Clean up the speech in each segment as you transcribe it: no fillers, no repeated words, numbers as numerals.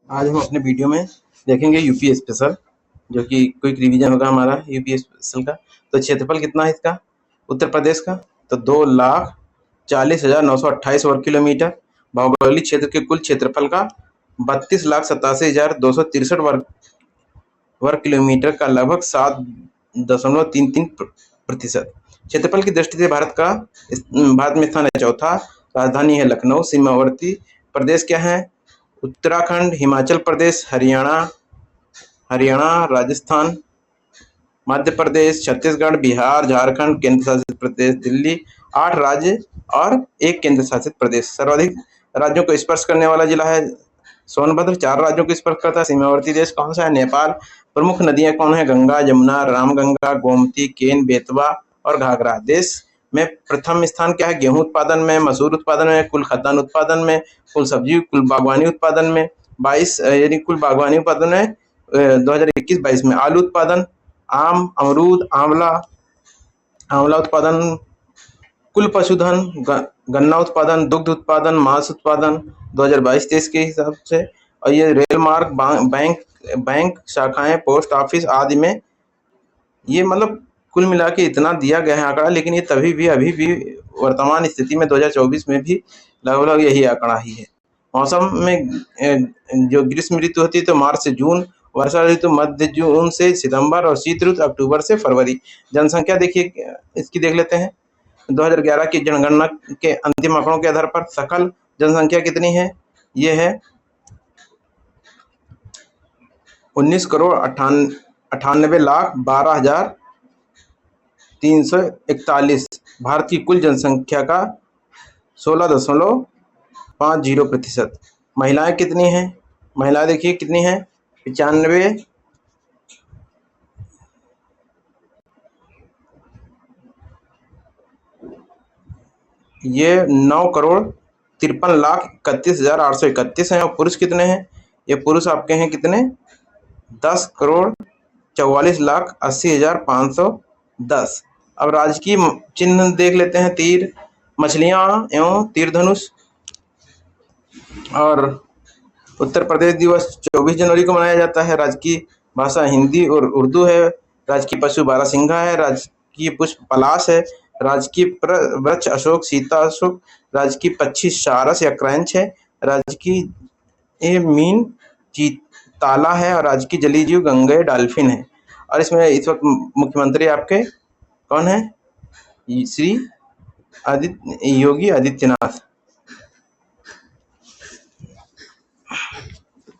आज हम अपने वीडियो में देखेंगे यूपी स्पेशल, जो कि क्विक रिवीजन होगा हमारा यूपी स्पेशल का। तो क्षेत्रफल कितना है इसका, उत्तर प्रदेश का, तो 2,40,928 वर्ग किलोमीटर। भौगोलिक क्षेत्र के कुल क्षेत्रफल का 32,87,263 वर्ग किलोमीटर का लगभग 7.33%। क्षेत्रफल की दृष्टि से भारत में स्थान है चौथा। राजधानी है लखनऊ। सीमावर्ती प्रदेश क्या है, उत्तराखंड, हिमाचल प्रदेश, हरियाणा, राजस्थान, मध्य प्रदेश, छत्तीसगढ़, बिहार, झारखंड, केंद्र शासित प्रदेश दिल्ली। 8 राज्य और 1 केंद्र शासित प्रदेश। सर्वाधिक राज्यों को स्पर्श करने वाला जिला है सोनभद्र। 4 राज्यों को स्पर्श करता है। सीमावर्ती देश कौन सा है, नेपाल। प्रमुख नदियां कौन है, गंगा, यमुना, रामगंगा, गोमती, केन, बेतवा और घाघरा। देश में प्रथम स्थान क्या है, गेहूं उत्पादन में, मसूर उत्पादन में, कुल खाद्यान्न उत्पादन में, कुल सब्जी, कुल बागवानी उत्पादन में 22, यानी कुल बागवानी उत्पादन में 2021-22 में। आलू उत्पादन, आम, अमरूद, आंवला उत्पादन, कुल पशुधन, गन्ना उत्पादन, दुग्ध उत्पादन, मांस उत्पादन 2022-23 के हिसाब से। और ये रेल मार्ग, बैंक शाखाएं, पोस्ट ऑफिस आदि में ये मतलब कुल मिला के इतना दिया गया है आंकड़ा। लेकिन ये अभी भी वर्तमान स्थिति में 2024 में भी लगभग यही आंकड़ा ही है। मौसम में जो ग्रीष्म ऋतु होती है तो मार्च से जून, वर्षा ऋतु मध्य जून से सितंबर और शीत ऋतु अक्टूबर से फरवरी। जनसंख्या देखिए, इसकी देख लेते हैं। 2011 की जनगणना के अंतिम आंकड़ों के आधार पर सकल जनसंख्या कितनी है, ये है 19,98,12,341। भारत की कुल जनसंख्या का 16.50%। महिलाएं कितनी हैं, महिलाएं देखिए कितनी हैं, 95, ये 9,53,31,831 हैं। और पुरुष कितने हैं, ये पुरुष आपके हैं कितने, 10,44,80,510। अब राजकीय चिन्ह देख लेते हैं, तीर, मछलियां एवं तीर धनुष। और उत्तर प्रदेश दिवस 24 जनवरी को मनाया जाता है। राजकीय भाषा हिंदी और उर्दू है। राजकीय पशु बारहसिंघा है। राजकीय पुष्प पलाश है। राजकीय वृक्ष अशोक, सीता अशोक। राजकीय पक्षी सारस या क्रंच है। राजकीय मीन ताला है। और राजकीय जलीय जीव गंगे डॉल्फिन है। और इसमें इस वक्त मुख्यमंत्री आपके कौन है, श्री योगी आदित्यनाथ,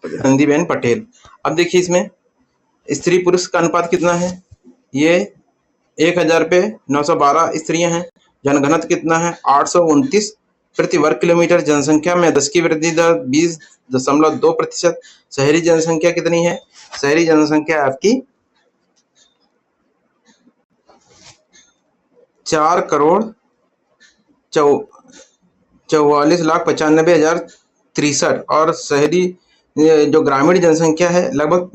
आनंदीबेन पटेल। अब देखिए इसमें स्त्री पुरुष का अनुपात कितना है, ये 1000 पे 912 स्त्रियां हैं। जनघनत्व कितना है, 829 प्रति वर्ग किलोमीटर। जनसंख्या में 10 की वृद्धि दर 20.2%। शहरी जनसंख्या कितनी है, शहरी जनसंख्या आपकी 4,44,95,063। और शहरी जो ग्रामीण जनसंख्या है लगभग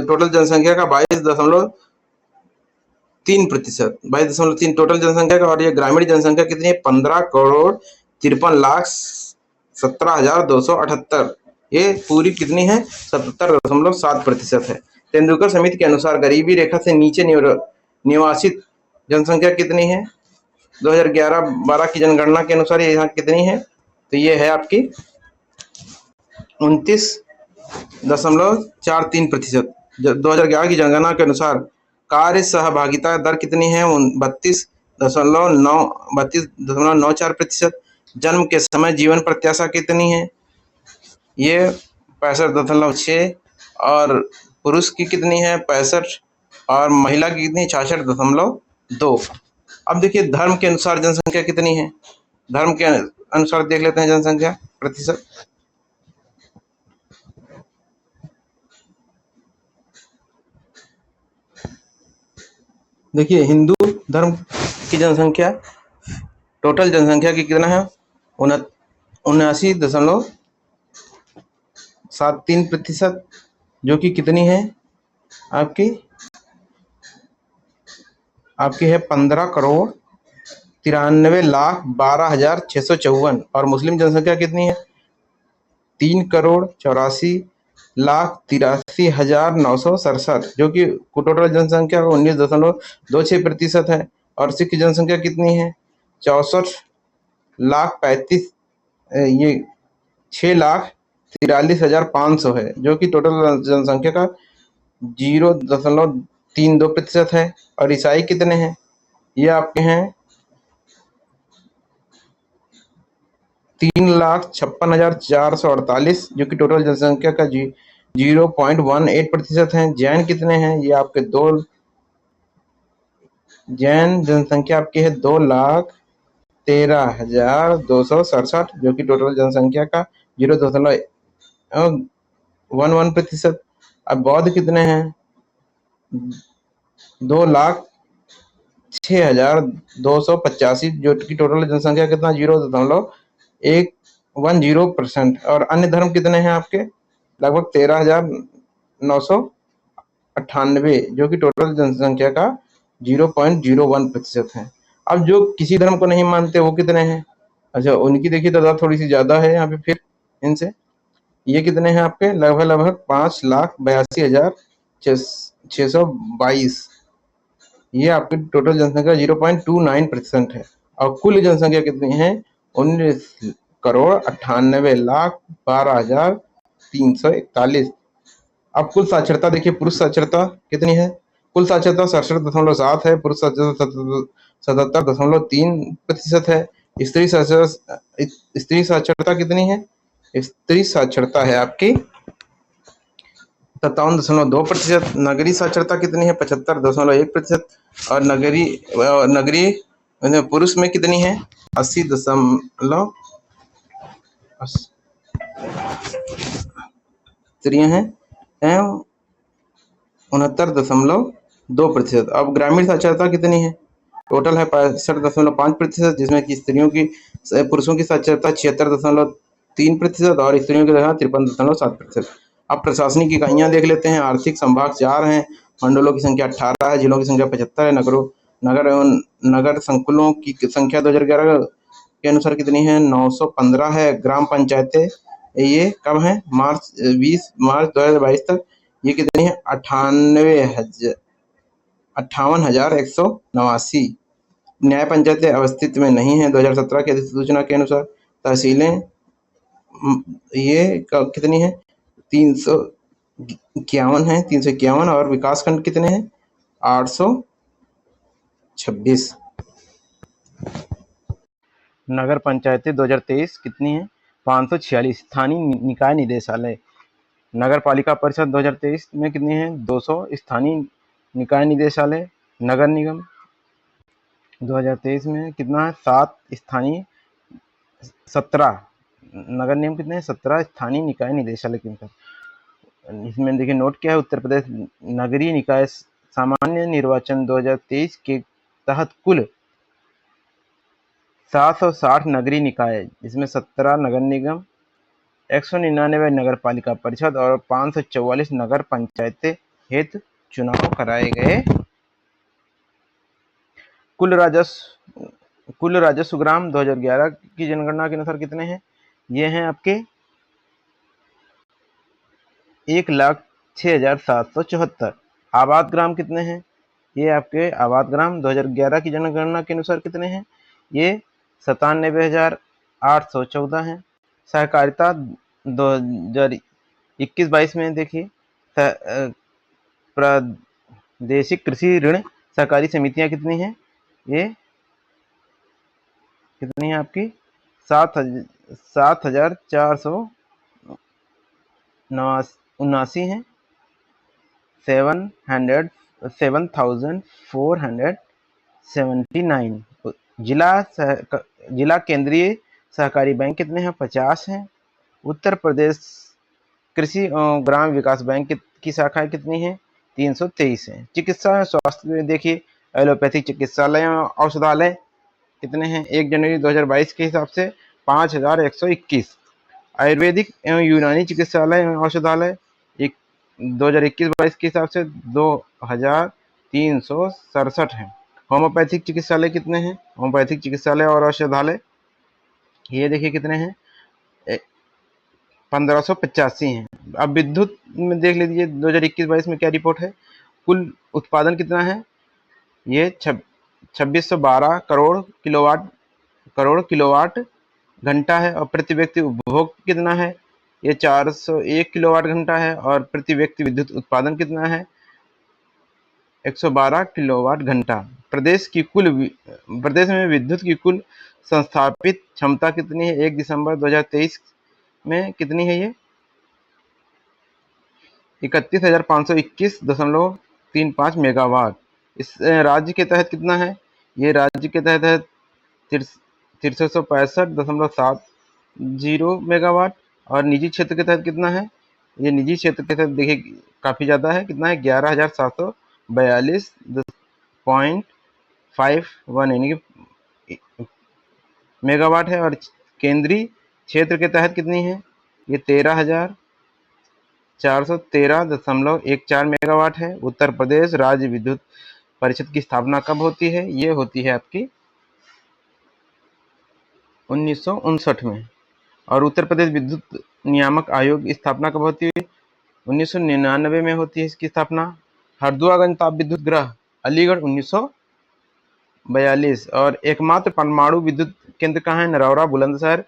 टोटल जनसंख्या का 22.3%, 22.3 टोटल जनसंख्या का। और ये ग्रामीण जनसंख्या कितनी है, 15,53,17,278। ये पूरी कितनी है, 77.7% है। तेंदुलकर समिति के अनुसार गरीबी रेखा से नीचे निवासित जनसंख्या कितनी है, 2011-12 की जनगणना के अनुसार ये यहाँ कितनी है, तो ये है आपकी 29.43%। 2011 की जनगणना के अनुसार कार्य सहभागिता दर कितनी है, 32.94%। जन्म के समय जीवन प्रत्याशा कितनी है, ये 65.6। और पुरुष की कितनी है, 65। और महिला की कितनी, 66.2। अब देखिए धर्म के अनुसार जनसंख्या कितनी है, धर्म के अनुसार देख लेते हैं जनसंख्या प्रतिशत। देखिए हिंदू धर्म की जनसंख्या, टोटल जनसंख्या की कितना है, 79.73%, जो कि कितनी है आपकी है 15,93,12,654। और मुस्लिम जनसंख्या कितनी है, 3,84,00,000 19,83,967, जो कि टोटल जनसंख्या का 19.26% है। और सिख की जनसंख्या कितनी है? 64,35,000, ये 6,43,500 है, जो कि टोटल जनसंख्या का 0.32% है। और ईसाई कितने हैं? ये आपके हैं 3,56,448, जो कि टोटल जनसंख्या का 0.18% है। जैन कितने हैं? ये आपके जैन जनसंख्या आपकी है 2,13,267, जो कि टोटल जनसंख्या का 0.11%। अब बौद्ध कितने हैं? 2,06,285, जो कि टोटल जनसंख्या कितना 0.110%। और अन्य धर्म कितने हैं आपके? लगभग 13,998, जो कि टोटल जनसंख्या का 0.01% है। अब जो किसी धर्म को नहीं मानते वो कितने हैं? अच्छा, उनकी देखिए तादाद थोड़ी सी ज्यादा है यहाँ पे फिर इनसे। ये कितने हैं आपके? लगभग 5,82,622। ये आपकी टोटल जनसंख्या 0.29% है। और कुल जनसंख्या कितनी है? 19,98,12,341। अब कुल साक्षरता देखिए, पुरुष साक्षरता कितनी है? कुल साक्षरता 67.7 है, पुरुष साक्षरता 77.3% है। स्त्री साक्षरता कितनी है? स्त्री साक्षरता है आपकी 57.2%। नगरीय साक्षरता कितनी है? 75.1%। और नगरीय पुरुष में कितनी है? 80 स्त्रियां हैं 69.2%। अब ग्रामीण साक्षरता कितनी है? टोटल है 65.5%, जिसमें कि पुरुषों की साक्षरता 76.3% और स्त्रियों की 53.7%। अब प्रशासनिक इकाइयां देख लेते हैं। आर्थिक संभाग 4 हैं, मंडलों की संख्या 18 है, जिलों की संख्या 75 है। नगर एवं नगर संकुलों की संख्या 2011 के अनुसार कितनी है? 915 है। ग्राम पंचायतें ये कब है? 20 मार्च 2022 तक ये कितनी है? 58,189। न्याय पंचायतें अवस्थित में नहीं है 2017 की अधिसूचना के अनुसार। तहसीलें ये कितनी है? 351 है, 351। और विकास खंड कितने हैं? 826। नगर पंचायतें 2023 कितनी है? 546। स्थानीय निकाय निदेशालय नगर पालिका परिषद 2023 में कितनी है? 200। स्थानीय निकाय निदेशालय नगर निगम 2023 में कितना है? 7। स्थानीय 17। नगर निगम कितने हैं? 17 स्थानीय निकाय निदेशालय के अनुसार। इसमें देखिए नोट क्या है, उत्तर प्रदेश नगरीय निकाय सामान्य निर्वाचन 2023 के तहत कुल 760 नगरीय निकाय, जिसमें 17 नगर निगम, 199 नगर पालिका परिषद और 544 नगर पंचायतें हेतु चुनाव कराए गए। कुल राजस्व ग्राम 2011 की जनगणना के अनुसार कितने हैं? ये हैं आपके 1,06,774। आबाद ग्राम कितने हैं? ये आपके आबाद ग्राम 2011 की जनगणना के अनुसार कितने हैं? ये 97,814 हैं। सहकारिता 2021-22 में देखिए प्रादेशिक कृषि ऋण सहकारी समितियां कितनी हैं? ये कितनी है आपकी? 7,479 हैं। 7,479। जिला केंद्रीय सहकारी बैंक कितने हैं? 50 हैं। उत्तर प्रदेश कृषि और ग्राम विकास बैंक की शाखाएं कितनी हैं? 323 हैं। चिकित्सा और स्वास्थ्य में देखिए एलोपैथिक चिकित्सालय और औषधालय कितने हैं? 1 जनवरी 2022 के हिसाब से 5,121। आयुर्वेदिक एवं यूनानी चिकित्सालय एवं औषधालय 2021-22 के हिसाब से 2,367 हैं। होम्योपैथिक चिकित्सालय कितने हैं? होम्योपैथिक चिकित्सालय और औषधालय ये देखिए कितने हैं? 1585 हैं। अब विद्युत में देख लीजिए 2021-22 में क्या रिपोर्ट है। कुल उत्पादन कितना है, ये 2612 करोड़ किलोवाट घंटा है, और प्रति व्यक्ति उपभोग कितना है, ये 401 किलोवाट घंटा है, और प्रति व्यक्ति विद्युत उत्पादन कितना है, 112 किलोवाट घंटा। प्रदेश में विद्युत की कुल संस्थापित क्षमता कितनी है 1 दिसंबर 2023 में, कितनी है ये 31,521.35 मेगावाट। इस राज्य के तहत कितना है, ये राज्य के तहत है 6365.70 मेगावाट, और निजी क्षेत्र के तहत कितना है, ये निजी क्षेत्र के तहत देखिए काफी ज्यादा है, कितना है 11,742.51 यानी कि मेगावाट है, और केंद्रीय क्षेत्र के तहत कितनी है, ये 13,413.14 मेगावाट है। उत्तर प्रदेश राज्य विद्युत परिषद की स्थापना कब होती है, ये होती है आपकी 1959 में। और उत्तर प्रदेश विद्युत नियामक आयोग की स्थापना कब होती है, 1999 में होती है इसकी स्थापना। हरदुआगंज ताप विद्युत ग्रह अलीगढ़ 1942, और एकमात्र परमाणु विद्युत केंद्र कहाँ है, नरौरा बुलंदशहर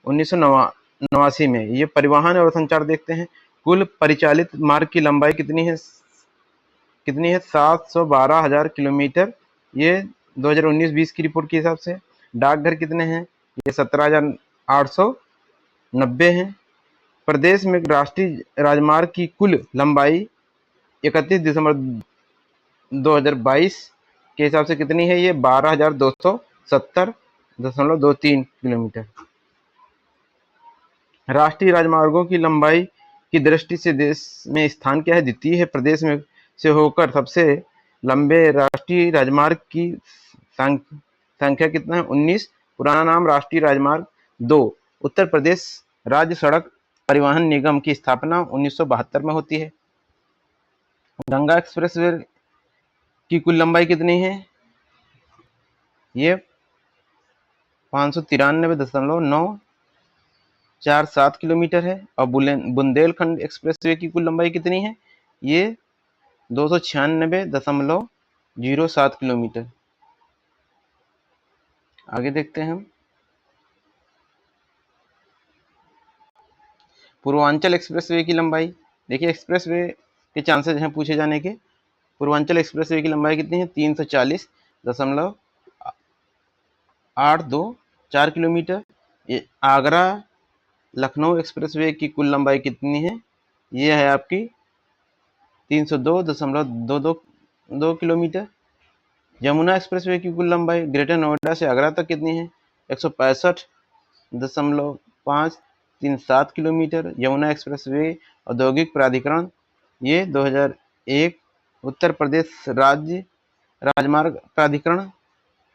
1989 में। ये परिवहन और संचार देखते हैं। कुल परिचालित मार्ग की लंबाई कितनी है 712,000 किलोमीटर, ये 2019-20 की रिपोर्ट के हिसाब से। डाकघर कितने हैं, ये 17,890 हैं। प्रदेश में राष्ट्रीय राजमार्ग की कुल लंबाई 31 दिसंबर 2022 के हिसाब से कितनी है, ये 12,270.23 किलोमीटर। राष्ट्रीय राजमार्गों की लंबाई की दृष्टि से देश में स्थान क्या है, द्वितीय है। प्रदेश में से होकर सबसे लंबे राष्ट्रीय राजमार्ग की संख्या कितना है, 19। पुराना नाम राष्ट्रीय राजमार्ग 2। उत्तर प्रदेश राज्य सड़क परिवहन निगम की स्थापना 1972 में होती है। गंगा एक्सप्रेसवे की कुल लंबाई कितनी है, ये 593.947 किलोमीटर है। और बुंदेलखंड एक्सप्रेसवे की कुल लंबाई कितनी है, ये 296.07 किलोमीटर। आगे देखते हैं हम। पूर्वांचल एक्सप्रेसवे की लंबाई देखिए, एक्सप्रेसवे के चांसेस हैं पूछे जाने के। पूर्वांचल एक्सप्रेसवे की लंबाई कितनी है, 340.824 किलोमीटर। ये आगरा लखनऊ एक्सप्रेसवे की कुल लंबाई कितनी है, ये है आपकी 302.222 किलोमीटर। यमुना एक्सप्रेसवे की कुल लंबाई ग्रेटर नोएडा से आगरा तक कितनी है, 165.537 किलोमीटर। यमुना एक्सप्रेसवे औद्योगिक प्राधिकरण ये 2001। उत्तर प्रदेश राज्य राजमार्ग प्राधिकरण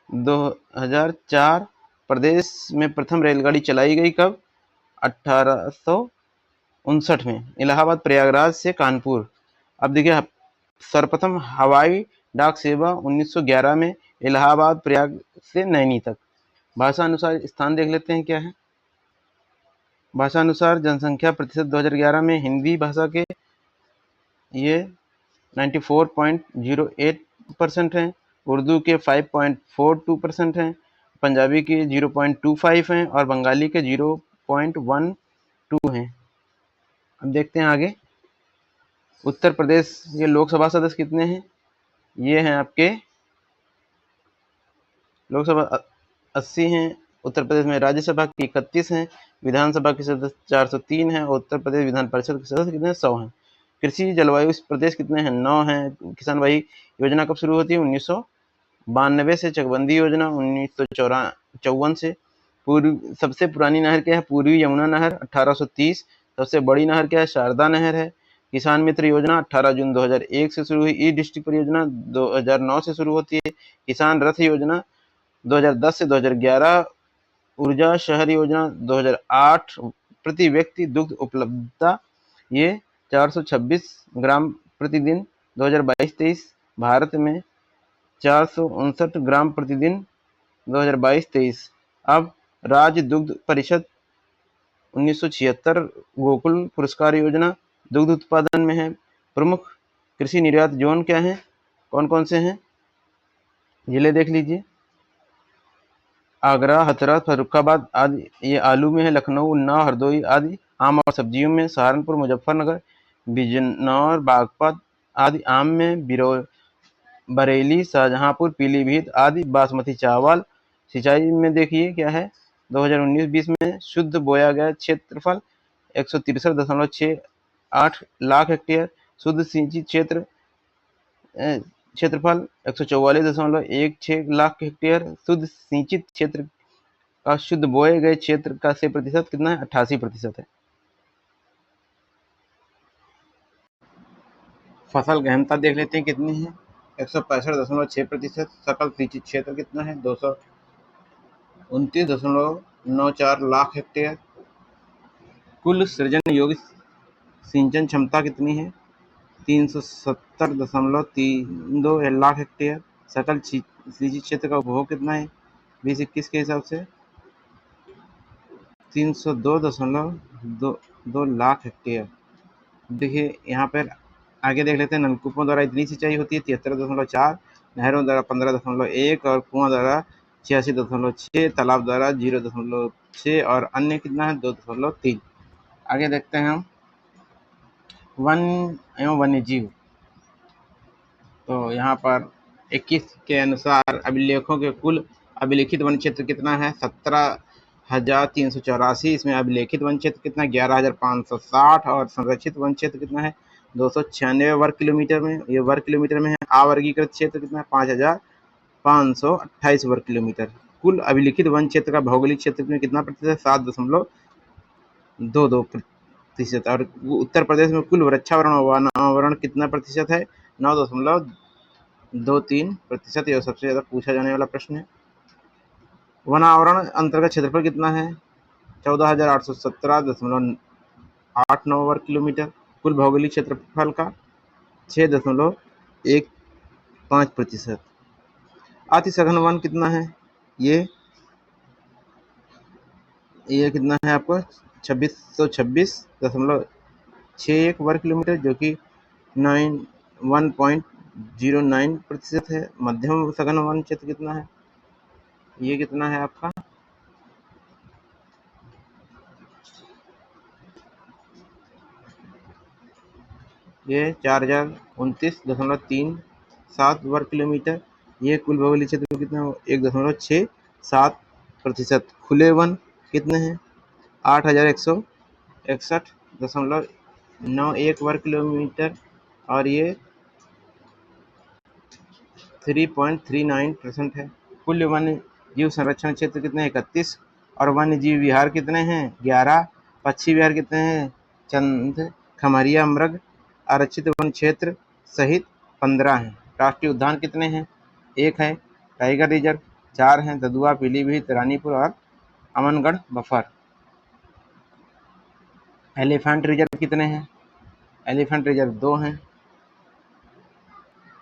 2004। प्रदेश में प्रथम रेलगाड़ी चलाई गई कब, 1859 में, इलाहाबाद प्रयागराज से कानपुर। अब देखिए सर्वप्रथम हवाई डाक सेवा 1911 में, इलाहाबाद प्रयाग से नैनी तक। भाषा अनुसार स्थान देख लेते हैं क्या है। भाषा अनुसार जनसंख्या प्रतिशत 2011 में हिंदी भाषा के ये 94.08% हैं, उर्दू के 5.42% हैं, पंजाबी के 0.25 हैं, और बंगाली के 0.12 हैं। अब देखते हैं आगे। उत्तर प्रदेश के लोकसभा सदस्य कितने हैं, ये हैं आपके लोकसभा 80 हैं। उत्तर प्रदेश में राज्यसभा की 31 हैं, विधानसभा के सदस्य 403 हैं, और उत्तर प्रदेश विधान परिषद के सदस्य कितने हैं, 100 हैं। कृषि जलवायु प्रदेश कितने हैं, 9 हैं। किसान भाई योजना कब शुरू होती है, 1992 से। चकबंदी योजना 1954 से। सबसे पुरानी नहर क्या है, पूर्वी यमुना नहर 1830। सबसे बड़ी नहर क्या है, शारदा नहर है। किसान मित्र योजना 18 जून 2001 से शुरू हुई। ई डिस्ट्रिक्ट परियोजना 2009 से शुरू होती है। किसान रथ योजना 2010 से 2011। ऊर्जा शहर योजना 2008। प्रति व्यक्ति दुग्ध उपलब्धता ये 426 ग्राम प्रतिदिन 2022-23। भारत में 459 ग्राम प्रतिदिन 2022-23। अब राज्य दुग्ध परिषद 1976 गोकुल पुरस्कार योजना दुग्ध उत्पादन में है। प्रमुख कृषि निर्यात जोन क्या है, कौन कौन से हैं, जिले देख लीजिए। आगरा, हथरस, फर्रुखाबाद आदि ये आलू में है। लखनऊ, उन्नाव, हरदोई आदि आम और सब्जियों में। सहारनपुर, मुजफ्फरनगर, बिजनौर, बागपत आदि आम में। बरेली, शाहजहांपुर, पीलीभीत आदि बासमती चावल। सिंचाई में देखिए क्या है, 2019-20 में शुद्ध बोया गया क्षेत्रफल 163.68 लाख हेक्टेयर। शुद्ध सिंचित क्षेत्रफल 144.16 लाख हेक्टेयर। शुद्ध सिंचित क्षेत्र का शुद्ध बोए गए क्षेत्र का से प्रतिशत कितना है, 88% है। फसल गहनता देख लेते हैं कितनी है, 165.6%। सकल सिंचित क्षेत्र कितना है, 229.94 लाख हेक्टेयर। कुल सृजन योग्य सिंचन क्षमता कितनी है, 370.32 लाख हेक्टेयर। सकल सिंचित क्षेत्र का उपभोग कितना है 2021 के हिसाब से, 302.2 लाख हेक्टेयर। देखिए यहाँ पर आगे देख लेते हैं, नलकूपों द्वारा इतनी सिंचाई होती है 73.4, नहरों द्वारा 15.1 और कुआं द्वारा 86.6, तालाब द्वारा 0.6 और अन्य कितना है 2.3। आगे देखते हैं हम वन एवं वन्य जीव। तो यहाँ पर 21 के अनुसार अभिलेखों के कुल अभिलेखित वन क्षेत्र कितना है, 17,384। इसमें अभिलेखित वन क्षेत्र कितना, 11,560 और संरक्षित वन क्षेत्र कितना है 296 वर्ग किलोमीटर में। ये वर्ग किलोमीटर में है। अवर्गीकृत क्षेत्र कितना है 5,528 वर्ग किलोमीटर। कुल अभिलिखित वन क्षेत्र का भौगोलिक क्षेत्र में कितना प्रतिशत, 7.22%। और उत्तर प्रदेश में कुल वृक्षावरण वनावरण कितना प्रतिशत है, 9.23%। यह सबसे ज्यादा पूछा जाने वाला प्रश्न है। वनावरण अंतर्गत क्षेत्रफल कितना है, 14,817.89 वर्ग किलोमीटर। कुल भौगोलिक क्षेत्रफल का 6.15%। अति सघन वन कितना है, ये कितना है आपको 2626.61 वर्ग किलोमीटर, जो कि 1.09% है। मध्यम सघन वन क्षेत्र कितना है, ये कितना है आपका, ये 4,029.37 वर्ग किलोमीटर। ये कुल भौगोलिक क्षेत्र कितना है 1.67%। खुले वन कितने हैं, 8,161.91 वर्ग किलोमीटर और ये 3.39% है। कुल वन्य जीव संरक्षण क्षेत्र कितने हैं, 31। और वन्य जीव विहार कितने हैं, 11। पक्षी विहार कितने हैं, चंद, खमरिया, मृग। आरक्षित वन क्षेत्र सहित 15 हैं। राष्ट्रीय उद्यान कितने हैं, 1 है। टाइगर रिजर्व 4 हैं, ददुआ, पीलीभीत, रानीपुर और अमनगढ़ बफर। एलिफेंट रिजर्व कितने हैं, एलिफेंट रिजर्व 2 हैं।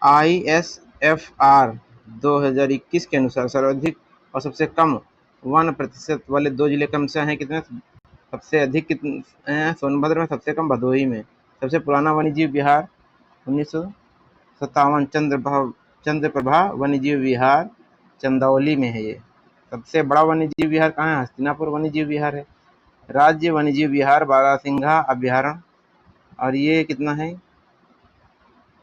ISFR 2021 के अनुसार सर्वाधिक और सबसे कम वन प्रतिशत वाले 2 जिले कौन से हैं, कितने, सबसे अधिक कितने हैं सोनभद्र में, सबसे कम भदोही में। सबसे पुराना वन्यजीव विहार 1957 चंद्रप्रभा वन्यजीव विहार चंदौली में है। ये सबसे बड़ा वन्यजीव विहार कहाँ है, हस्तिनापुर वन्यजीव विहार है। राज्य वन्यजीव विहार बारासिंघा अभ्यारण्य और ये कितना है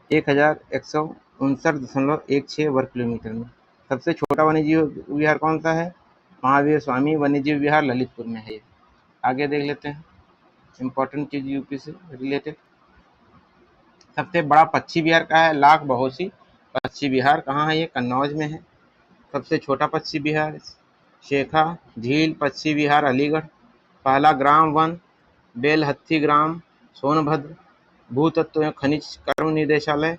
1,159.16 वर्ग किलोमीटर में। सबसे छोटा वन्यजीव विहार कौन सा है, महावीर स्वामी वन्यजीव विहार ललितपुर में है। आगे देख लेते हैं इम्पोर्टेंट चीज यूपी से रिलेटेड। सबसे बड़ा पक्षी विहार का है लाख बहोसी पक्षी विहार, कहाँ है, ये कन्नौज में है। सबसे छोटा पक्षी विहार शेखा झील पक्षी विहार अलीगढ़। पहला ग्राम वन बेलहत्थी ग्राम सोनभद्र। भूतत्व एवं खनिज कर्म निदेशालय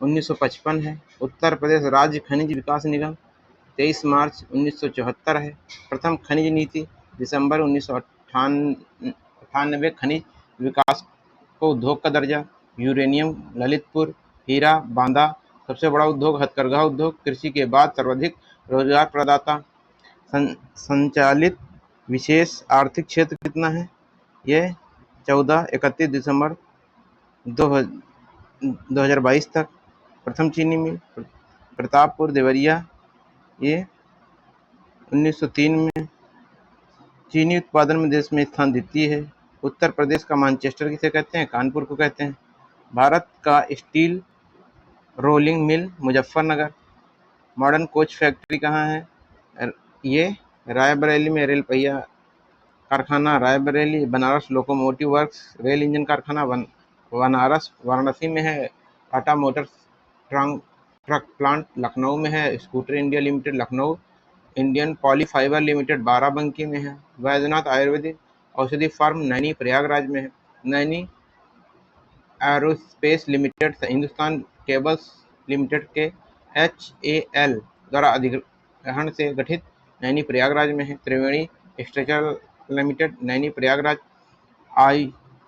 1955 है। उत्तर प्रदेश राज्य खनिज विकास निगम 23 मार्च 1974 है। प्रथम खनिज नीति दिसंबर 1998। खनिज विकास को उद्योग का दर्जा यूरेनियम ललितपुर हीरा बांदा। सबसे बड़ा उद्योग हथकरघा उद्योग। कृषि के बाद सर्वाधिक रोजगार प्रदाता संचालित विशेष आर्थिक क्षेत्र कितना है? ये 31 दिसंबर 2022 तक। प्रथम चीनी मिल प्रतापपुर देवरिया, ये 1903 में। चीनी उत्पादन में देश में स्थान द्वितीय है। उत्तर प्रदेश का मैनचेस्टर किसे कहते हैं? कानपुर को कहते हैं। भारत का steel rolling mill Muzaffarnagar. Modern coach factory कहाँ है? ये रायबरेली में। रेल पहिया कारखाना Raebareli. Banaras locomotive works rail engine कारखाना बनारस। वाराणसी में है। Tata Motors truck plant Lucknow में है। Scooter India limited Lucknow. Indian polyfibre limited Barabanki में है। वैद्यनाथ आयुर्वेदिक औषधि फार्म नैनी प्रयागराज में है। Naini aerospace limited Hindustan cables limited के HAL द्वारा अधिग्रहण से गठित नैनी प्रयागराज में है। त्रिवेणी स्ट्रक्चर लिमिटेड नैनी प्रयागराज।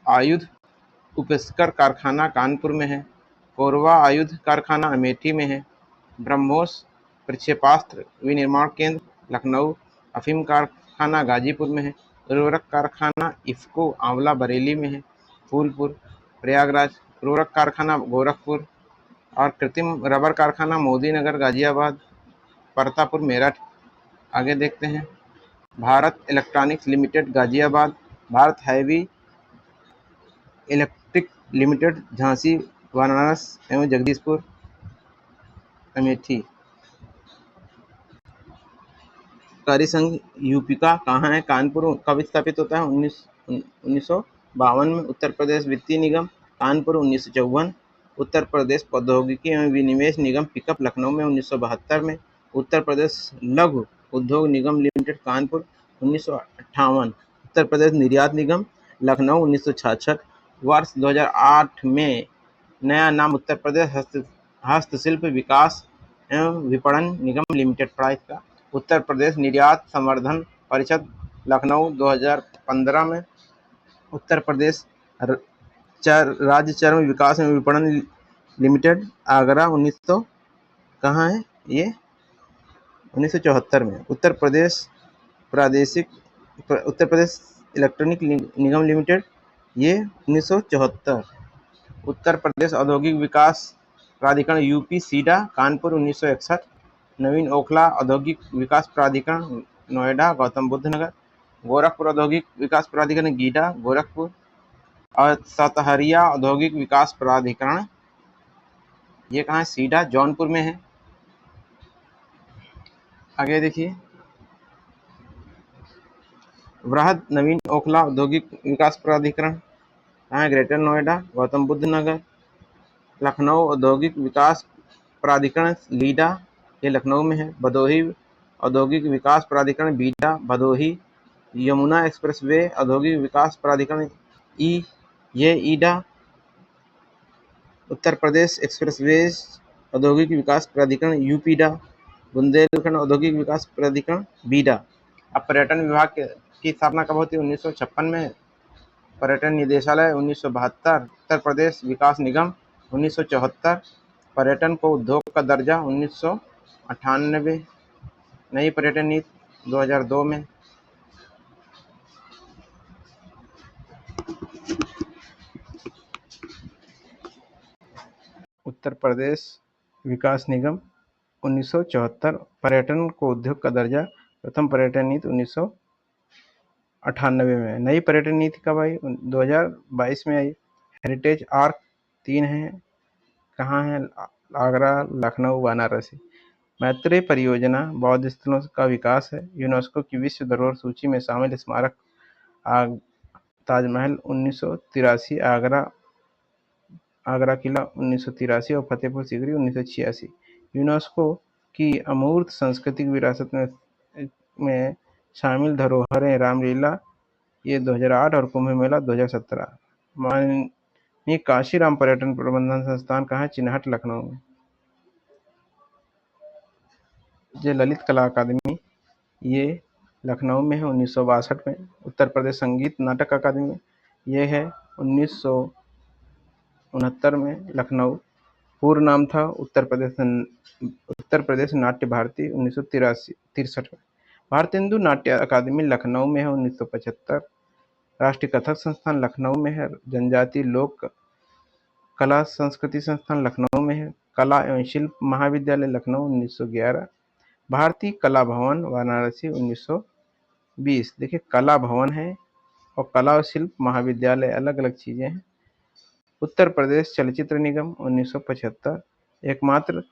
आयुध उपस्कर कारखाना कानपुर में है। कोरबा आयुध कारखाना अमेठी में है। ब्रह्मोस प्रक्षेपास्त्र विनिर्माण केंद्र लखनऊ। अफीम कारखाना गाजीपुर में है। उर्वरक कारखाना इफ्को आंवला बरेली में है। फूलपुर प्रयागराज। उर्वरक कारखाना गोरखपुर। और कृत्रिम रबर कारखाना मोदीनगर गाजियाबाद। परतापुर मेरठ। आगे देखते हैं। Bharat electronics limited Ghaziabad. Bharat heavy electric limited Jhansi Banaras एवं जगदीशपुर अमेठी। सहकारी संघ यूपिका कहाँ है? कानपुर। कब स्थापित होता है? 1952 में। उत्तर प्रदेश वित्तीय निगम कानपुर 1954। उत्तर प्रदेश प्रौद्योगिकी एवं विनिवेश निगम पिकअप लखनऊ में 1972 में। उत्तर प्रदेश लघु उद्योग निगम लिमिटेड कानपुर 1958। उत्तर प्रदेश निर्यात निगम लखनऊ 1966। वर्ष 2008 में नया नाम उत्तर प्रदेश हस्तशिल्प विकास एवं विपणन निगम लिमिटेड पड़ा इसका। उत्तर प्रदेश निर्यात संवर्धन परिषद लखनऊ 2015 में। उत्तर प्रदेश राज्य चर्म विकास एवं विपणन लिमिटेड आगरा 1900 कहाँ है? ये 1974 में। उत्तर प्रदेश इलेक्ट्रॉनिक निगम लिमिटेड ये 1974। उत्तर प्रदेश औद्योगिक विकास प्राधिकरण यूपी सीडा कानपुर 1961। नवीन ओखला औद्योगिक विकास प्राधिकरण नोएडा गौतम बुद्ध नगर। गोरखपुर औद्योगिक विकास प्राधिकरण गीडा गोरखपुर। और सतहरिया औद्योगिक विकास प्राधिकरण ये कहाँ है? सीडा जौनपुर में है। आगे देखिए। वृहद नवीन ओखला औद्योगिक विकास प्राधिकरण कहाँ है? ग्रेटर नोएडा गौतम बुद्ध नगर। लखनऊ औद्योगिक विकास प्राधिकरण लीडा ये लखनऊ में है। भदोही औद्योगिक विकास प्राधिकरण बीडा भदोही। यमुना एक्सप्रेसवे औद्योगिक विकास प्राधिकरण ये ईडा। उत्तर प्रदेश एक्सप्रेसवेज औद्योगिक विकास प्राधिकरण यूपीडा। बुंदेलखंड औद्योगिक विकास प्राधिकरण बीडा। अब पर्यटन विभाग की स्थापना कब होती है? 1956 में। पर्यटन निदेशालय 1972। उत्तर प्रदेश विकास निगम 1974। पर्यटन को उद्योग का दर्जा 1998। नई पर्यटन नीति 2002 में। उत्तर प्रदेश विकास निगम 1974। पर्यटन को उद्योग का दर्जा। प्रथम पर्यटन नीति 1998 में। नई पर्यटन नीति कब आई? 2022 में आई। हेरिटेज आर्क 3 है। कहाँ है? आगरा लखनऊ वाराणसी। मैत्रेय परियोजना बौद्ध स्थलों का विकास है। यूनेस्को की विश्व धरोहर सूची में शामिल स्मारक ताजमहल 1983। आगरा किला 1983 और फतेहपुर सीकरी 1986। यूनेस्को की अमूर्त सांस्कृतिक विरासत में शामिल धरोहरें रामलीला ये 2008 और कुंभ मेला 2017। माननीय काशीराम पर्यटन प्रबंधन संस्थान कहाँ है? चिन्हट लखनऊ में। ये ललित कला अकादमी ये लखनऊ में है 1962 में। उत्तर प्रदेश संगीत नाटक अकादमी ये है 1969 में लखनऊ। पूर्व नाम था उत्तर प्रदेश नाट्य भारती 1963 में। भारतेंदु नाट्य अकादमी लखनऊ में है 1975। राष्ट्रीय कथक संस्थान लखनऊ में है। जनजातीय लोक कला संस्कृति संस्थान लखनऊ में है। कला एवं शिल्प महाविद्यालय लखनऊ 1911। भारतीय कला भवन वाराणसी 1920। देखिए, कला भवन है और कला और शिल्प महाविद्यालय अलग अलग चीजें हैं। उत्तर प्रदेश चलचित्र निगम 1975। एकमात्र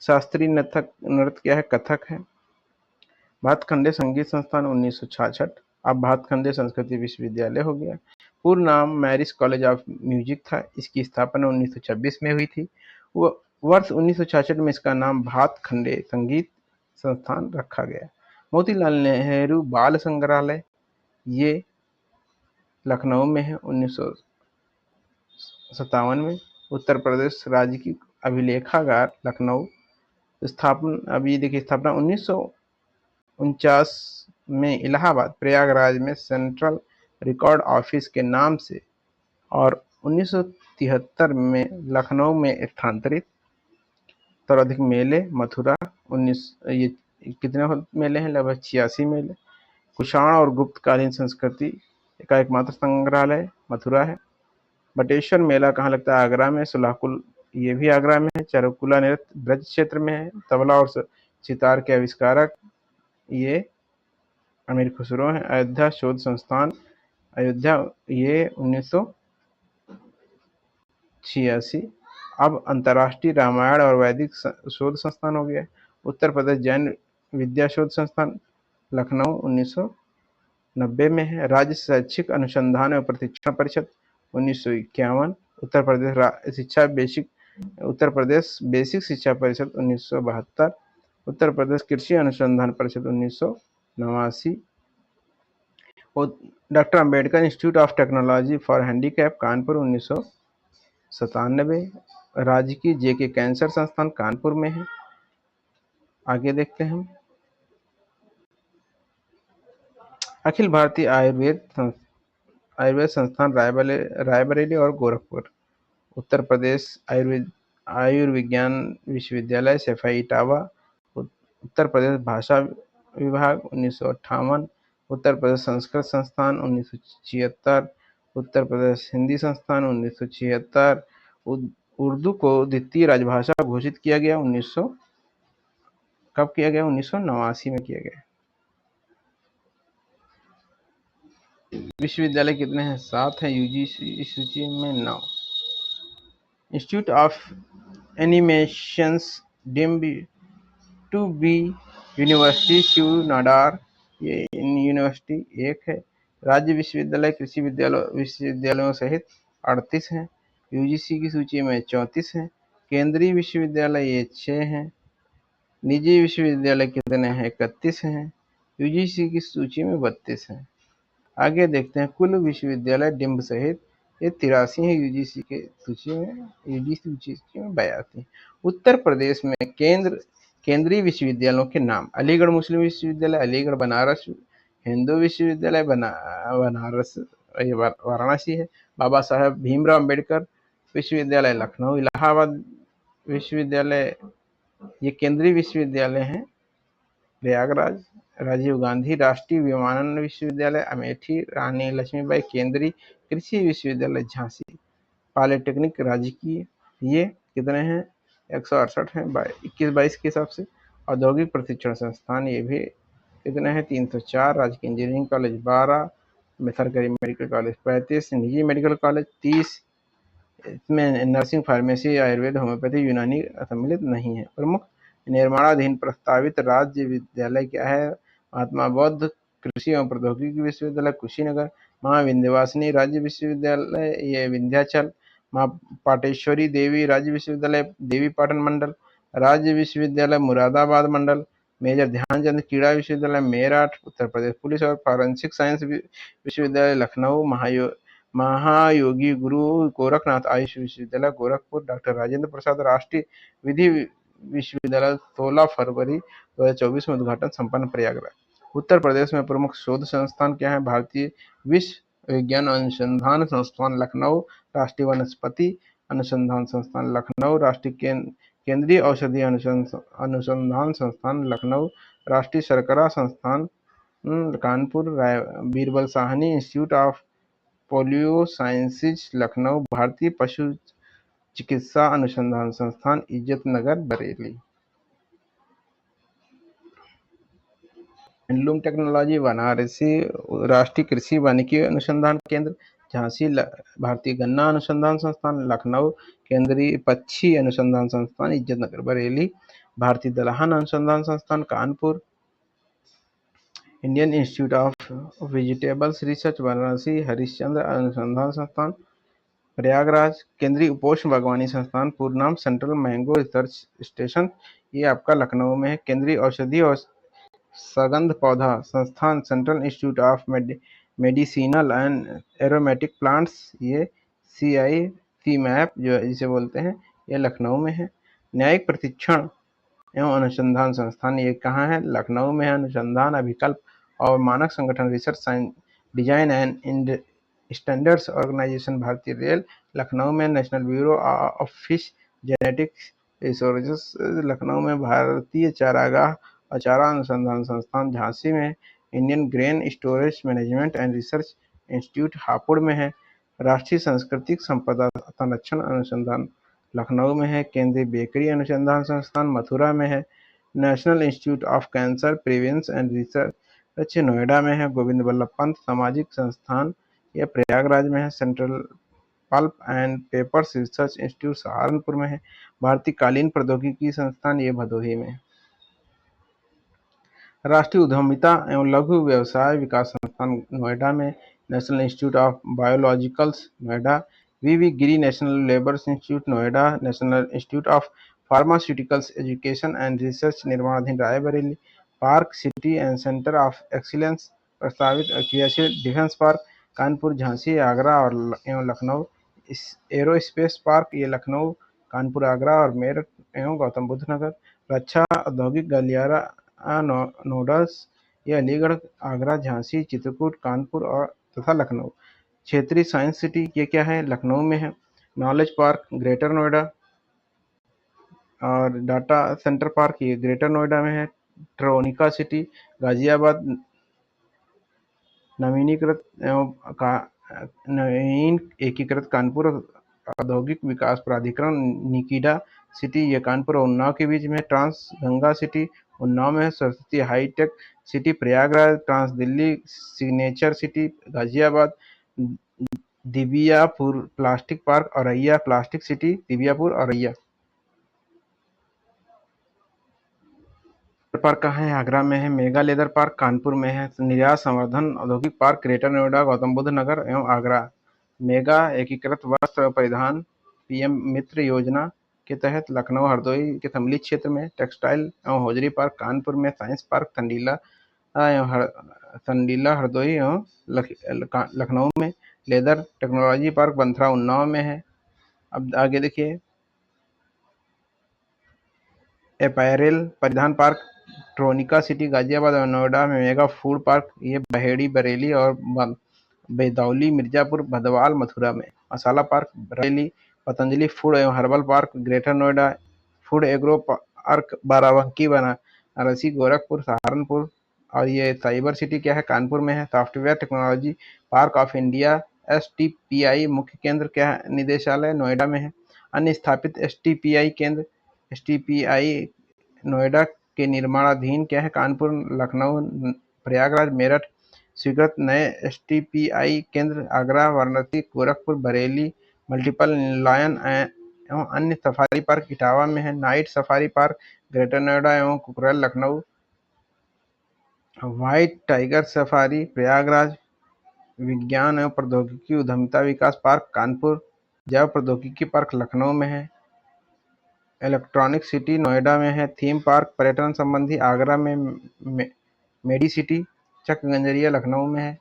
शास्त्रीय नृत्य क्या है? कथक है। भातखंडे संगीत संस्थान 1966। अब भातखंडे संस्कृति विश्वविद्यालय हो गया। पूर्ण नाम मैरिज कॉलेज ऑफ म्यूजिक था। इसकी स्थापना 1926 में हुई थी। वर्ष 1966 में इसका नाम भातखंडे संगीत संस्थान रखा गया। मोतीलाल नेहरू बाल संग्रहालय ये लखनऊ में है 1957 में। उत्तर प्रदेश राज्य की अभिलेखागार लखनऊ स्थापना, अभी देखिए स्थापना 1949 में इलाहाबाद प्रयागराज में सेंट्रल रिकॉर्ड ऑफिस के नाम से और 1973 में लखनऊ में स्थानांतरित। सर्वाधिक मेले मथुरा 19, ये कितने मेले हैं? लगभग 86 मेले। कुषाण और गुप्तकालीन संस्कृति का एकमात्र संग्रहालय मथुरा है। बटेश्वर मेला कहाँ लगता है? आगरा में। सुलाकुल ये भी आगरा में है। चारुकुला नृत्य ब्रज क्षेत्र में है। तबला और सितार के आविष्कारक ये अमीर खुसरो हैं। अयोध्या शोध संस्थान अयोध्या ये 1986। अब अंतर्राष्ट्रीय रामायण और वैदिक शोध संस्थान हो गया। उत्तर प्रदेश जैन विद्या शोध संस्थान लखनऊ 1990 में है। राज्य शैक्षिक अनुसंधान एवं प्रशिक्षण परिषद 1951। उत्तर प्रदेश बेसिक शिक्षा परिषद 1972। उत्तर प्रदेश कृषि अनुसंधान परिषद 1989। Doctor Ambedkar institute of technology for handicap Kanpur 1997। राजकीय जेके कैंसर संस्थान कानपुर में है। आगे देखते हैं हम। अखिल भारतीय आयुर्वेद संस्थान रायबरेली और गोरखपुर। उत्तर प्रदेश आयुर्विज्ञान विश्वविद्यालय सफाई इटावा। उत्तर प्रदेश भाषा विभाग 1958। उत्तर प्रदेश संस्कृत संस्थान 1976। उत्तर प्रदेश हिंदी संस्थान 1976। उर्दू को द्वितीय राजभाषा घोषित किया गया कब किया गया? 1989 में किया गया। विश्वविद्यालय कितने हैं? 7 हैं। यूजीसी सूची में 9। Institute of Animations deemed to be university Shiv Nadar ये यूनिवर्सिटी 1 है। राज्य विश्वविद्यालय कृषि विश्वविद्यालयों सहित 38 हैं। यूजीसी की सूची में 34 हैं। केंद्रीय विश्वविद्यालय ये 6 हैं। निजी विश्वविद्यालय कितने हैं? 31 हैं। यूजीसी की सूची में 32 हैं। आगे देखते हैं कुल विश्वविद्यालय डिम्ब सहित ये 83 है। यूजीसी की सूची में 82। उत्तर प्रदेश में केंद्रीय विश्वविद्यालयों के नाम: अलीगढ़ मुस्लिम विश्वविद्यालय अलीगढ़, बनारस हिंदू विश्वविद्यालय बनारस वाराणसी है। बाबा साहेब भीमराव अम्बेडकर विश्वविद्यालय लखनऊ। इलाहाबाद विश्वविद्यालय ये केंद्रीय विश्वविद्यालय हैं प्रयागराज। राजीव गांधी राष्ट्रीय विमानन विश्वविद्यालय अमेठी। रानी लक्ष्मीबाई केंद्रीय कृषि विश्वविद्यालय झांसी। पॉलिटेक्निक राजकीय ये कितने हैं? 168 हैं 21-22 के हिसाब से। औद्योगिक प्रशिक्षण संस्थान ये भी कितने हैं? 304। राजकीय इंजीनियरिंग कॉलेज 12। सरकारी मेडिकल कॉलेज 35। निजी मेडिकल कॉलेज 30। इसमें नर्सिंग, फार्मेसी, आयुर्वेद, होम्योपैथी, यूनानी सम्मिलित नहीं है। प्रमुख निर्माणाधीन प्रस्तावित राज्य विद्यालय क्या है? महात्मा बौद्ध कृषि एवं प्रौद्योगिकी विश्वविद्यालय कुशीनगर। माँ विंध्यवासिनी राज्य विश्वविद्यालय ये विंध्याचल। माँ पाटेश्वरी देवी राज्य विश्वविद्यालय देवी पाटन मंडल। राज्य विश्वविद्यालय मुरादाबाद मंडल। मेजर ध्यानचंद क्रीड़ा विश्वविद्यालय मेरठ। उत्तर प्रदेश पुलिस और फॉरेंसिक साइंस विश्वविद्यालय लखनऊ। महायोगी गुरु गोरखनाथ आयुष विश्वविद्यालय गोरखपुर। डॉक्टर राजेंद्र प्रसाद राष्ट्रीय विधि विश्वविद्यालय 16 फरवरी 2024 में उद्घाटन संपन्न प्रयागराज। उत्तर प्रदेश में प्रमुख शोध संस्थान क्या है? भारतीय विश्व विज्ञान अनुसंधान संस्थान लखनऊ। राष्ट्रीय वनस्पति अनुसंधान संस्थान लखनऊ। राष्ट्रीय केंद्रीय औषधि अनुसंधान संस्थान लखनऊ। राष्ट्रीय शर्करा संस्थान Kanpur Birbal Sahni institute of polio sciences Lucknow, भारतीय पशु चिकित्सा अनुसंधान संस्थान इज्जतनगर बरेली। हैंडलूम टेक्नोलॉजी वाराणसी, राष्ट्रीय कृषि वानिकी अनुसंधान केंद्र झांसी, भारतीय गन्ना अनुसंधान संस्थान लखनऊ, केंद्रीय पक्षी अनुसंधान संस्थान इज्जतनगर बरेली, भारतीय दलहन अनुसंधान संस्थान Kanpur, Indian institute of vegetables research Varanasi, Harishchandra अनुसंधान संस्थान प्रयागराज, केंद्रीय उपोष्ण बागवानी संस्थान पूर्णाम, सेंट्रल मैंगो रिसर्च स्टेशन ये आपका लखनऊ में है, केंद्रीय औषधि और सगंध पौधा संस्थान central institute of medicinal and aromatic plants ये CICMAP जो जिसे बोलते हैं ये लखनऊ में है। न्यायिक प्रशिक्षण एवं अनुसंधान संस्थान ये कहाँ है? लखनऊ में है। अनुसंधान अभिकल्प और मानक संगठन Research Science Design and Standards Organisation भारतीय रेल लखनऊ में, National Bureau of Fish Genetics Resources Lucknow में, भारतीय चारागाह और चारा अनुसंधान संस्थान झांसी में, Indian Grain Storage Management and Research Institute Hapur में है, राष्ट्रीय सांस्कृतिक संपदा संरक्षण अनुसंधान लखनऊ में है, केंद्रीय बेकरी अनुसंधान संस्थान मथुरा में है, national institute of cancer prevention and research Noida में है, गोविंद वल्लभ पंत सामाजिक संस्थान यह प्रयागराज में है, central pulp and papers research institute Saharanpur में है, भारतीय कालीन प्रौद्योगिकी संस्थान ये भदोही में है। राष्ट्रीय उद्यमिता एवं लघु व्यवसाय विकास संस्थान नोएडा में, national institute of biologicals Noida, V Giri national labour institute Noida, national institute of pharmaceuticals education and research निर्माणाधीन Raebareli, park city and centre of excellence प्रस्तावित क्रियाशील डिफेंस पार्क कानपुर, झांसी, आगरा और एवं लखनऊ, एरोस्पेस पार्क ये लखनऊ, कानपुर, आगरा और मेरठ एवं गौतम बुद्ध नगर, रक्षा औद्योगिक गलियारा नोडल्स ये अलीगढ़, आगरा, झांसी, चित्रकूट, कानपुर और तथा लखनऊ। क्षेत्रीय साइंस सिटी ये क्या है? लखनऊ में है। नॉलेज पार्क ग्रेटर नोएडा और डाटा सेंटर पार्क ये ग्रेटर नोएडा में है। ट्रोनिका सिटी गाजियाबाद, नवीन एकीकृत कानपुर औद्योगिक विकास प्राधिकरण निकिडा सिटी ये कानपुर और उन्नाव के बीच में। ट्रांस गंगा सिटी उन्नाव में है। Saraswati hitech city Prayagraj, trans Delhi signature city Ghaziabad, Dibiyapur plastic park Auraiya, plastic city Dibiyapur Auraiya. Park कहाँ है? आगरा में है। मेगा लेदर पार्क कानपुर में है। निर्यात संवर्धन औद्योगिक पार्क ग्रेटर नोएडा, गौतम बुद्ध नगर एवं आगरा। मेगा एकीकृत वस्त्र परिधान PM मित्र योजना के तहत लखनऊ हरदोई के सम्मिलित क्षेत्र में। टेक्सटाइल एवं हौजरी पार्क कानपुर में। साइंस पार्क संडीला हरदोई एवं लखनऊ में। Leather technology park Banthra Unnao में है। अब आगे देखिए, अपैरेल परिधान पार्क ट्रोनिका सिटी गाजियाबाद और नोएडा में। मेगा फूड पार्क ये बहेड़ी बरेली और बेदौली मिर्जापुर भदवाल मथुरा में। मसाला पार्क बरेली। पतंजलि फूड एवं herbal park greater Noida. Food agro park Barabanki Banarasi Gorakhpur Saharanpur. और ये साइबर सिटी क्या है? कानपुर में है। Software technology park of India STPI मुख्य केंद्र क्या है? निदेशालय नोएडा में है। अन्य स्थापित STPI केंद्र STPI नोएडा के निर्माणाधीन क्या है? कानपुर, लखनऊ, प्रयागराज, मेरठ। स्वीकृत नए STPI केंद्र आगरा, वाराणसी, गोरखपुर, बरेली। मल्टीपल लायन एवं अन्य सफारी पार्क इटावा में है। Night safari park greater Noida एवं Kukrail Lucknow. White tiger safari Prayagraj. विज्ञान एवं प्रौद्योगिकी उद्यमिता विकास पार्क कानपुर। जैव प्रौद्योगिकी पार्क लखनऊ में है। इलेक्ट्रॉनिक सिटी नोएडा में है। थीम पार्क पर्यटन संबंधी आगरा में। मेडी सिटी चकगंजरिया लखनऊ में है।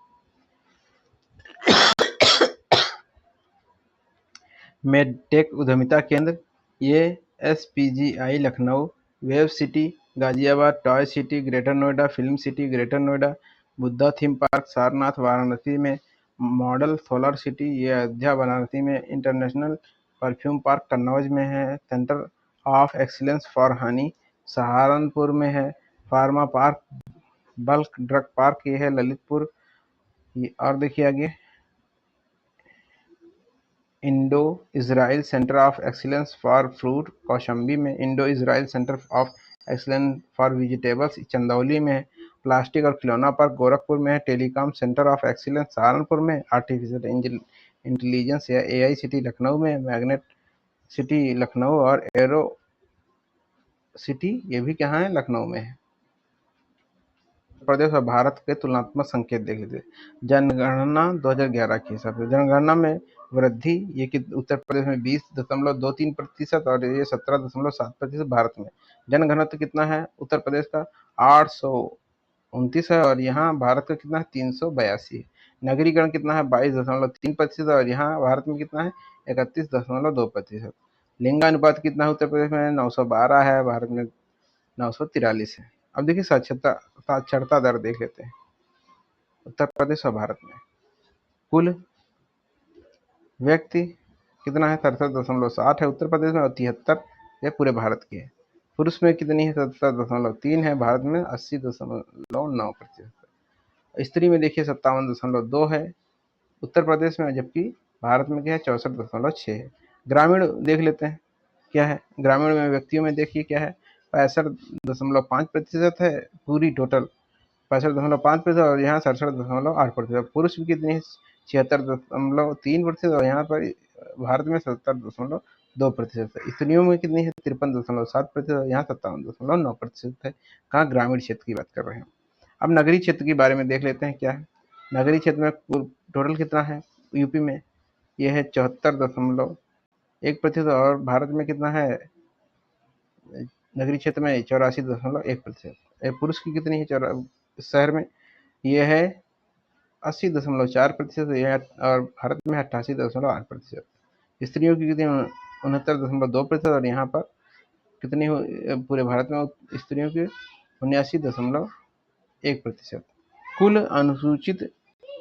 मेडटेक उद्यमिता केंद्र ये SPGI Lucknow. Web city Ghaziabad. Toy city greater Noida. Film city greater Noida. Buddha theme park Sarnath Varanasi में। मॉडल सोलर सिटी ये अयोध्या वाराणसी में। इंटरनेशनल परफ्यूम पार्क कन्नौज में है। Centre of excellence for honey Saharanpur में है। Pharma park bulk drug park ये है ललितपुर। और देखिए आगे, Indo Israel centre of excellence for fruit Kaushambi में, Indo Israel centre of excellence for vegetables Chandauli में है, प्लास्टिक और खिलौना पार्क गोरखपुर में है, telecom centre of excellence Saharanpur में, आर्टिफिशियल इंटेलिजेंस या एआई सिटी लखनऊ में, मैग्नेट सिटी लखनऊ और एरो सिटी ये भी कहाँ है, लखनऊ में है। प्रदेश और भारत के तुलनात्मक संकेत देख लीजिए। जनगणना 2011 के हिसाब से जनगणना में वृद्धि ये कि उत्तर प्रदेश में 20.23% और ये 17.7% भारत में। जनघनत्व कितना है उत्तर प्रदेश का 829 है और यहाँ भारत का कितना है 382 है। नगरीकरण कितना है 22.3% और यहाँ भारत में कितना है 31.2%। लिंगानुपात कितना है उत्तर प्रदेश में 912 है, भारत में 943 है। अब देखिए साक्षरता दर देख लेते हैं उत्तर प्रदेश और भारत में। कुल व्यक्ति कितना है 67.60 है उत्तर प्रदेश में और 73 ये पूरे भारत की है। पुरुष में कितनी है 77.3 है, भारत में 80.9%। स्त्री में देखिए 57.2 है उत्तर प्रदेश में, जबकि भारत में क्या है 64.6 है। ग्रामीण देख लेते हैं क्या है, ग्रामीण में व्यक्तियों में देखिए क्या है 65.5% है पूरी टोटल 65.5% और यहाँ 67.8%। पुरुष भी कितनी है 76.3% और यहाँ पर भारत में 70.2%। स्त्रियों में कितनी है 53.7% और यहाँ 57.9% है। कहाँ ग्रामीण क्षेत्र की बात कर रहे हैं। अब नगरीय क्षेत्र के बारे में देख लेते हैं क्या है। नगरीय क्षेत्र में टोटल कितना है यूपी में, यह है 74.1% और भारत में कितना है नगरीय क्षेत्र में 84.1%। पुरुष की कितनी है शहर में, यह है 80.4% और भारत में 88.8%। स्त्रियों की कितनी 69.2% और यहाँ पर कितनी पूरे भारत में स्त्रियों की 79.1%। कुल अनुसूचित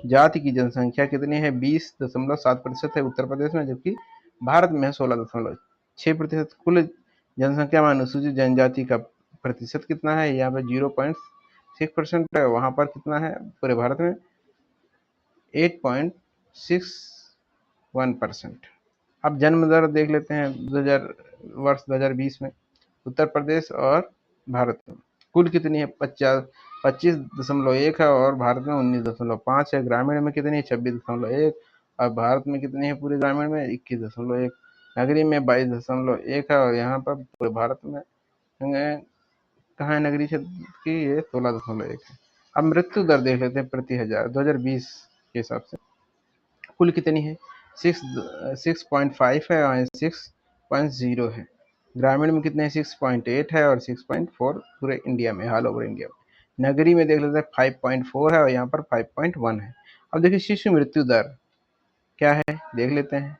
जाति की जनसंख्या कितनी है 20.7% है उत्तर प्रदेश में, जबकि भारत में है 16.6%। कुल जनसंख्या में अनुसूचित जनजाति का प्रतिशत कितना है, यहाँ पर 0.6% है, वहाँ पर कितना है पूरे भारत में 8.61%। अब जन्म दर देख लेते हैं वर्ष 2020 में उत्तर प्रदेश और भारत में। कुल कितनी है 25.1 है और भारत में 19.5 है। ग्रामीण में कितनी है 26.1 और भारत में कितनी है पूरे ग्रामीण में 21.1। नगरीय में 22.1 है और यहाँ पर पूरे भारत में कहाँ है नगरीय क्षेत्र की, ये 16.1 है। अब मृत्यु दर देख लेते हैं प्रति हजार 2020 के हिसाब से। कुल कितनी है 6.5 है और 6.0 है। ग्रामीण में कितने 6.8 है और 6.4 पूरे इंडिया में, ऑल ओवर इंडिया में। नगरी में देख लेते हैं 5.4 है और यहाँ पर 5.1 है। अब देखिए शिशु मृत्यु दर क्या है देख लेते हैं।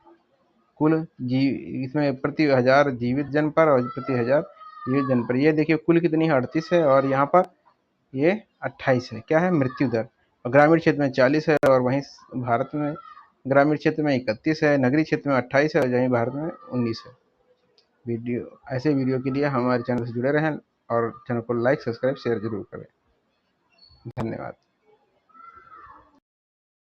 कुल इसमें प्रति हजार जीवित जन पर और प्रति हजार जीवित जन पर, ये देखिए कुल कितनी है 38 है और यहाँ पर ये 28 है। क्या है मृत्यु दर। और ग्रामीण क्षेत्र में 40 है और वहीं भारत में ग्रामीण क्षेत्र में 31 है, नगरीय क्षेत्र में 28 है और वहीं भारत में 19 है। ऐसे वीडियो के लिए हमारे चैनल से जुड़े रहें और चैनल को लाइक सब्सक्राइब शेयर जरूर करें। धन्यवाद।